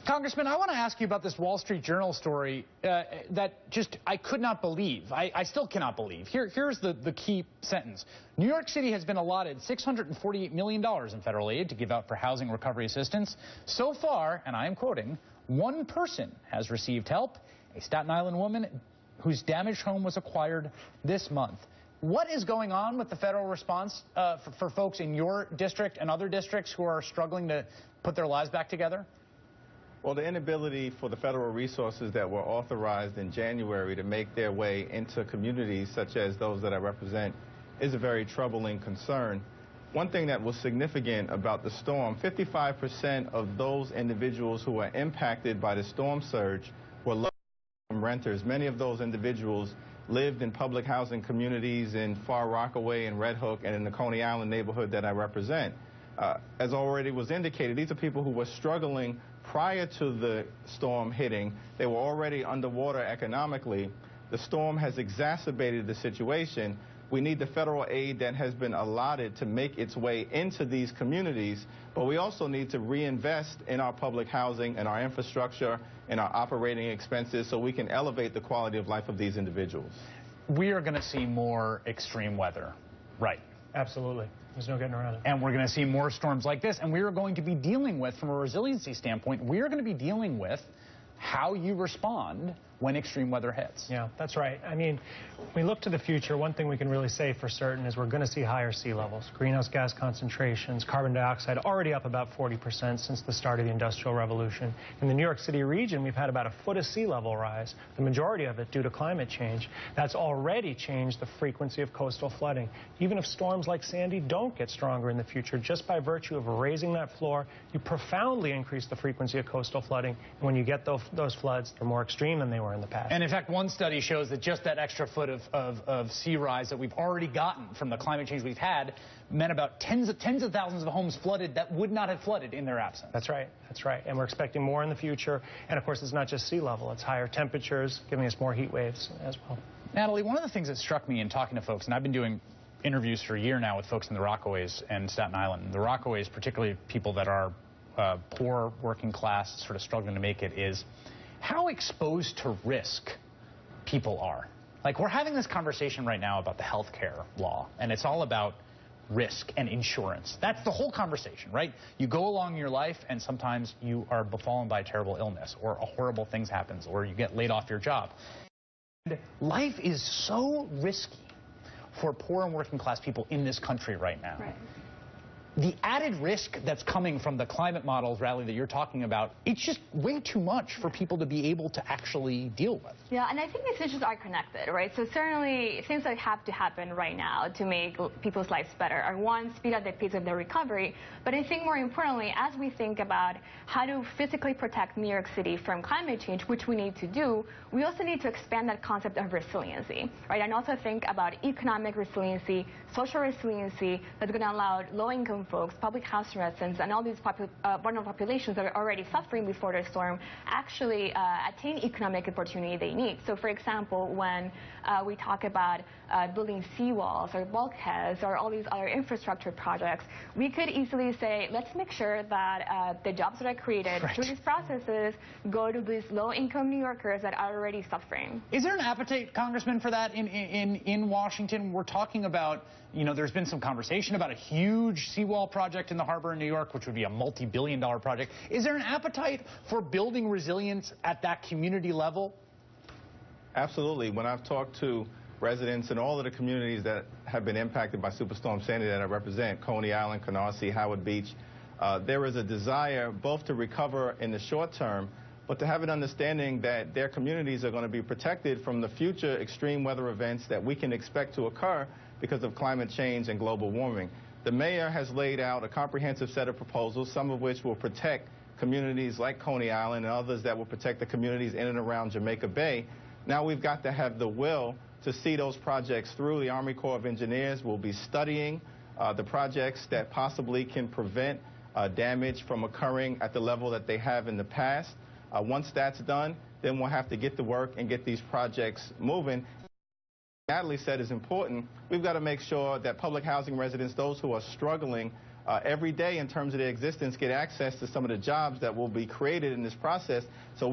Congressman, I want to ask you about this Wall Street Journal story that just I could not believe. I still cannot believe. Here's the key sentence. New York City has been allotted $648 million in federal aid to give out for housing recovery assistance. So far, and I am quoting, one person has received help, a Staten Island woman whose damaged home was acquired this month. What is going on with the federal response for folks in your district and other districts who are struggling to put their lives back together? Well, the inability for the federal resources that were authorized in January to make their way into communities such as those that I represent is a very troubling concern. One thing that was significant about the storm, 55% of those individuals who were impacted by the storm surge were low-income renters. Many of those individuals lived in public housing communities in Far Rockaway and Red Hook and in the Coney Island neighborhood that I represent. As already was indicated, these are people who were struggling prior to the storm hitting. They were already underwater economically. The storm has exacerbated the situation. We need the federal aid that has been allotted to make its way into these communities, but we also need to reinvest in our public housing and our infrastructure and our operating expenses so we can elevate the quality of life of these individuals. We are going to see more extreme weather, right? Absolutely. There's no getting around it. And we're going to see more storms like this. And we are going to be dealing with, from a resiliency standpoint, we are going to be dealing with how you respond when extreme weather hits. Yeah, that's right. I mean, we look to the future. One thing we can really say for certain is we're going to see higher sea levels, greenhouse gas concentrations, carbon dioxide already up about 40% since the start of the Industrial Revolution. In the New York City region, we've had about a foot of sea level rise, the majority of it due to climate change. That's already changed the frequency of coastal flooding. Even if storms like Sandy don't get stronger in the future, just by virtue of raising that floor, you profoundly increase the frequency of coastal flooding. And when you get those floods, they're more extreme than they were in the past. And in fact, one study shows that just that extra foot of sea rise that we've already gotten from the climate change we've had meant about tens of thousands of homes flooded that would not have flooded in their absence. That's right. That's right. And we're expecting more in the future. And of course, it's not just sea level. It's higher temperatures, giving us more heat waves as well. Nathalie, one of the things that struck me in talking to folks, and I've been doing interviews for a year now with folks in the Rockaways and Staten Island. The Rockaways, particularly people that are poor, working class, sort of struggling to make it, is how exposed to risk people are. Like, we're having this conversation right now about the health care law, and it's all about risk and insurance. That's the whole conversation, right? You go along your life, and sometimes you are befallen by a terrible illness, or a horrible thing happens, or you get laid off your job. And life is so risky for poor and working class people in this country right now. Right. The added risk that's coming from the climate models, Radley, that you're talking about, it's just way too much for people to be able to actually deal with. Yeah, and I think these issues are connected, right? So certainly things that have to happen right now to make people's lives better are, one, speed up the pace of their recovery, but I think more importantly, as we think about how to physically protect New York City from climate change, which we need to do, we also need to expand that concept of resiliency, right? And also think about economic resiliency, social resiliency that's going to allow low-income folks, public housing residents, and all these vulnerable populations that are already suffering before the storm actually attain economic opportunity they need. So, for example, when we talk about building seawalls or bulkheads or all these other infrastructure projects, we could easily say, let's make sure that the jobs that are created through these processes go to these low-income New Yorkers that are already suffering. Is there an appetite, Congressman, for that in Washington? We're talking about, you know, there's been some conversation about a huge seawall project in the harbor in New York, which would be a multi-billion-dollar project. Is there an appetite for building resilience at that community level? Absolutely. When I've talked to residents in all of the communities that have been impacted by Superstorm Sandy that I represent, Coney Island, Canarsie, Howard Beach, there is a desire both to recover in the short term, but to have an understanding that their communities are going to be protected from the future extreme weather events that we can expect to occur because of climate change and global warming. The mayor has laid out a comprehensive set of proposals, some of which will protect communities like Coney Island and others that will protect the communities in and around Jamaica Bay. Now we've got to have the will to see those projects through. The Army Corps of Engineers will be studying the projects that possibly can prevent damage from occurring at the level that they have in the past. Once that's done, then we'll have to get to work and get these projects moving. Nathalie said is important. We've got to make sure that public housing residents, those who are struggling every day in terms of their existence get access to some of the jobs that will be created in this process. So